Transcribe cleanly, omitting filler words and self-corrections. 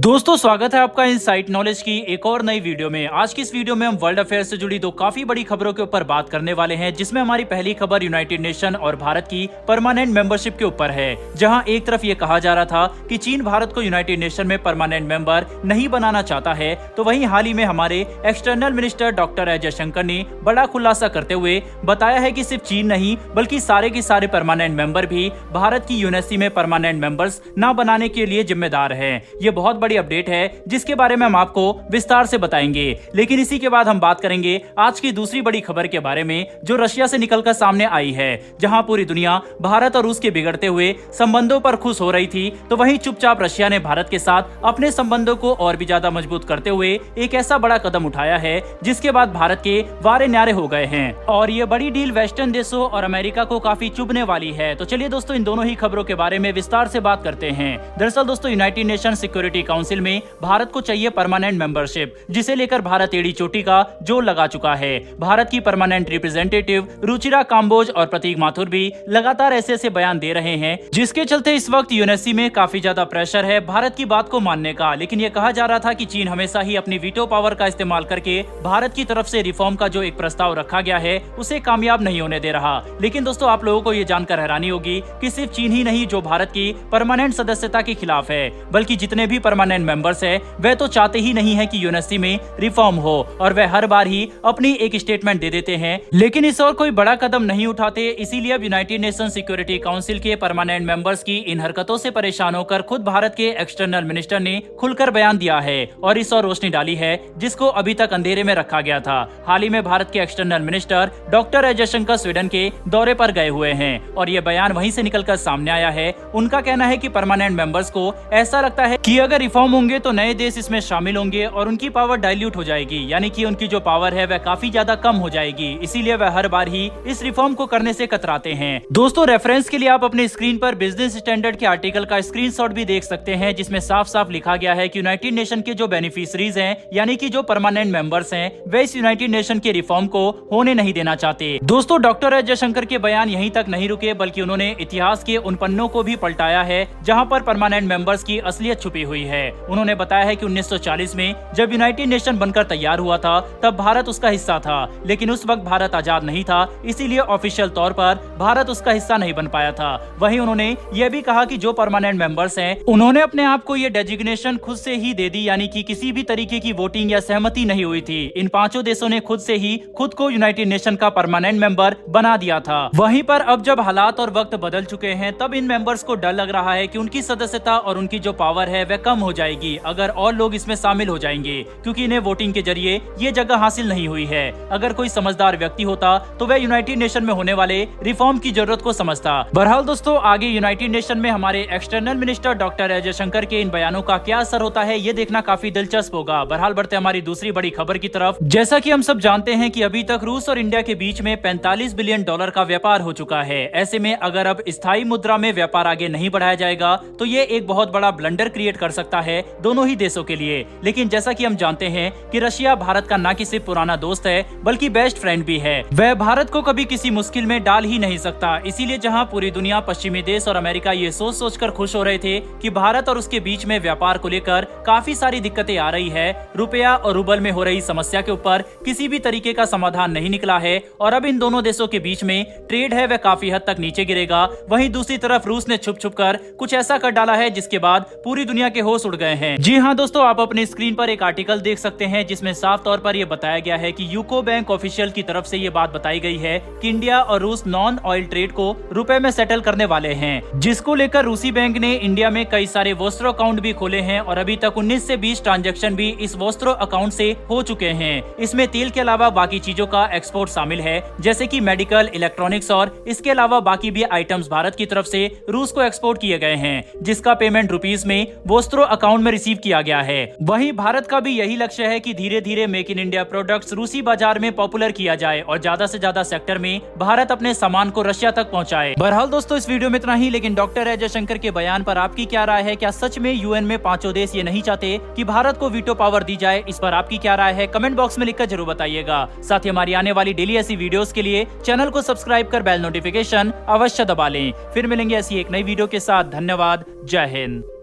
दोस्तों स्वागत है आपका इनसाइट नॉलेज की एक और नई वीडियो में। आज की इस वीडियो में हम वर्ल्ड अफेयर्स से जुड़ी दो काफी बड़ी खबरों के ऊपर बात करने वाले हैं, जिसमें हमारी पहली खबर यूनाइटेड नेशन और भारत की परमानेंट मेंबरशिप के ऊपर है। जहां एक तरफ ये कहा जा रहा था कि चीन भारत को यूनाइटेड नेशन में परमानेंट मेंबर नहीं बनाना चाहता है, तो वहीं हाल ही में हमारे external minister doctor S Jaishankar ने बड़ा खुलासा करते हुए बताया है कि सिर्फ चीन नहीं बल्कि सारे के सारे परमानेंट मेंबर भी भारत की यूएनएससी में परमानेंट मेंबर्स न बनाने के लिए जिम्मेदार है। ये बहुत बड़ी अपडेट है जिसके बारे में हम आपको विस्तार से बताएंगे। लेकिन इसी के बाद हम बात करेंगे आज की दूसरी बड़ी खबर के बारे में, जो रशिया से निकलकर सामने आई है। जहां पूरी दुनिया भारत और रूस के बिगड़ते हुए संबंधों पर खुश हो रही थी, तो वहीं चुपचाप रशिया ने भारत के साथ अपने संबंधों को और भी ज्यादा मजबूत करते हुए एक ऐसा बड़ा कदम उठाया है जिसके बाद भारत के वारे न्यारे हो गए हैं। और ये बड़ी डील वेस्टर्न देशों और अमेरिका को काफी चुभने वाली है। तो चलिए दोस्तों, इन दोनों ही खबरों के बारे में विस्तार से बात करते हैं। दरअसल दोस्तों, यूनाइटेड नेशन सिक्योरिटी काउंसिल में भारत को चाहिए परमानेंट मेंबरशिप, जिसे लेकर भारत एड़ी चोटी का जोर लगा चुका है। भारत की परमानेंट रिप्रेजेंटेटिव रुचिरा काम्बोज और प्रतीक माथुर भी लगातार ऐसे बयान दे रहे हैं, जिसके चलते इस वक्त यूएनएससी में काफी ज्यादा प्रेशर है भारत की बात को मानने का। लेकिन ये कहा जा रहा था कि चीन हमेशा ही अपनी वीटो पावर का इस्तेमाल करके भारत की तरफ से रिफॉर्म का जो एक प्रस्ताव रखा गया है उसे कामयाब नहीं होने दे रहा। लेकिन दोस्तों, आप लोगों को ये जानकर हैरानी होगी कि सिर्फ चीन ही नहीं जो भारत की परमानेंट सदस्यता के खिलाफ है, बल्कि जितने भी परमानेंट मेंबर्स है वे तो चाहते ही नहीं है कि यूएनएससी में रिफॉर्म हो, और वे हर बार ही अपनी एक स्टेटमेंट दे देते हैं, लेकिन इस और कोई बड़ा कदम नहीं उठाते। इसीलिए अब यूनाइटेड नेशन सिक्योरिटी काउंसिल के परमानेंट मेंबर्स की इन हरकतों से परेशान होकर खुद भारत के एक्सटर्नल मिनिस्टर ने खुलकर बयान दिया है और इस और रोशनी डाली है जिसको अभी तक अंधेरे में रखा गया था। हाल ही में भारत के external minister doctor S Jaishankar Sweden के दौरे पर गए हुए हैं और ये बयान वहीं से निकलकर सामने आया है। उनका कहना है कि परमानेंट मेंबर्स को ऐसा लगता है कि अगर रिफॉर्म होंगे तो नए देश इसमें शामिल होंगे और उनकी पावर डाइल्यूट हो जाएगी, यानी कि उनकी जो पावर है वह काफी ज्यादा कम हो जाएगी। इसीलिए वह हर बार ही इस रिफॉर्म को करने से कतराते हैं। दोस्तों, रेफरेंस के लिए आप अपने स्क्रीन पर बिजनेस स्टैंडर्ड के आर्टिकल का स्क्रीनशॉट भी देख सकते हैं, जिसमें साफ साफ लिखा गया है कि यूनाइटेड नेशन के जो बेनिफिशरीज हैं, यानी कि जो परमानेंट मेंबर्स हैं, वे इस यूनाइटेड नेशन के रिफॉर्म को होने नहीं देना चाहते। दोस्तों, डॉक्टर एस जयशंकर के बयान यहीं तक नहीं रुके, बल्कि उन्होंने इतिहास के उन पन्नों को भी पलटाया है जहाँ पर परमानेंट मेंबर्स की असलियत छुपी हुई है। उन्होंने बताया है कि 1940 में जब यूनाइटेड नेशन बनकर तैयार हुआ था तब भारत उसका हिस्सा था, लेकिन उस वक्त भारत आजाद नहीं था, इसीलिए ऑफिशियल तौर पर भारत उसका हिस्सा नहीं बन पाया था। वहीं उन्होंने यह भी कहा कि जो परमानेंट मेंबर्स हैं, उन्होंने अपने आप को ये डेजिग्नेशन खुद से ही दे दी, यानी कि किसी भी तरीके की वोटिंग या सहमति नहीं हुई थी। इन पांचों देशों ने खुद से ही खुद को यूनाइटेड नेशन का परमानेंट मेंबर बना दिया था। वहीं पर अब जब हालात और वक्त बदल चुके हैं, तब इन मेंबर्स को डर लग रहा है कि उनकी सदस्यता और उनकी जो पावर है वह कम हो जाएगी अगर और लोग इसमें शामिल हो जाएंगे, क्योंकि इन्हें वोटिंग के जरिए ये जगह हासिल नहीं हुई है। अगर कोई समझदार व्यक्ति होता तो वह यूनाइटेड नेशन में होने वाले रिफॉर्म की जरूरत को समझता। बहरहाल दोस्तों, आगे यूनाइटेड नेशन में हमारे external minister doctor S Jaishankar के इन बयानों का क्या असर होता है, ये देखना काफी दिलचस्प होगा। बहरहाल बढ़ते हमारी दूसरी बड़ी खबर की तरफ। जैसा कि हम सब जानते हैं कि अभी तक रूस और इंडिया के बीच में $45 बिलियन का व्यापार हो चुका है। ऐसे में अगर अब स्थायी मुद्रा में व्यापार आगे नहीं बढ़ाया जाएगा तो ये एक बहुत बड़ा ब्लंडर क्रिएट कर सकता है दोनों ही देशों के लिए। लेकिन जैसा कि हम जानते हैं कि रशिया भारत का न कि सिर्फ पुराना दोस्त है बल्कि बेस्ट फ्रेंड भी है। वह भारत को कभी किसी मुश्किल में डाल ही नहीं सकता। इसीलिए जहां पूरी दुनिया, पश्चिमी देश और अमेरिका ये सोच सोचकर खुश हो रहे थे कि भारत और उसके बीच में व्यापार को लेकर काफी सारी दिक्कतें आ रही है, रुपया और रूबल में हो रही समस्या के ऊपर किसी भी तरीके का समाधान नहीं निकला है और अब इन दोनों देशों के बीच में ट्रेड है वह काफी हद तक नीचे गिरेगा। वहीं दूसरी तरफ रूस ने छुप छुप कर कुछ ऐसा कर डाला है जिसके बाद पूरी दुनिया के होश उड़ गए हैं। जी हाँ दोस्तों, आप अपनी स्क्रीन पर एक आर्टिकल देख सकते हैं जिसमें साफ तौर पर यह बताया गया है कि यूको बैंक ऑफिशियल की तरफ से ये बात बताई गई है कि इंडिया और रूस नॉन ऑयल ट्रेड को रुपए में सेटल करने वाले हैं, जिसको लेकर रूसी बैंक ने इंडिया में कई सारे वोस्ट्रो अकाउंट भी खोले हैं और अभी तक 19 से 20 ट्रांजैक्शन भी इस वोस्ट्रो अकाउंट से हो चुके हैं। इसमें तेल के अलावा बाकी चीजों का एक्सपोर्ट शामिल है, जैसे कि मेडिकल, इलेक्ट्रॉनिक्स और इसके अलावा बाकी भी आइटम्स भारत की तरफ से रूस को एक्सपोर्ट किए गए हैं, जिसका पेमेंट रुपीस में वोस्ट्रो अकाउंट में रिसीव किया गया है। वहीं भारत का भी यही लक्ष्य है कि धीरे धीरे मेक इन इंडिया प्रोडक्ट्स रूसी बाजार में पॉपुलर किया जाए और ज्यादा से ज्यादा सेक्टर में भारत अपने सामान को रशिया तक पहुंचाए। बहरहाल दोस्तों, इस वीडियो में इतना ही। लेकिन डॉक्टर एस जयशंकर के बयान पर आपकी क्या राय है? क्या सच में यूएन में पांचों देश ये नहीं चाहते कि भारत को वीटो पावर दी जाए? इस पर आपकी क्या राय है? कमेंट बॉक्स में लिखकर जरूर बताइएगा। साथ ही हमारी आने वाली डेली ऐसी वीडियोस के लिए चैनल को सब्सक्राइब कर बेल नोटिफिकेशन अवश्य दबा लें। फिर मिलेंगे ऐसी एक नई वीडियो के साथ। धन्यवाद। जय हिंद।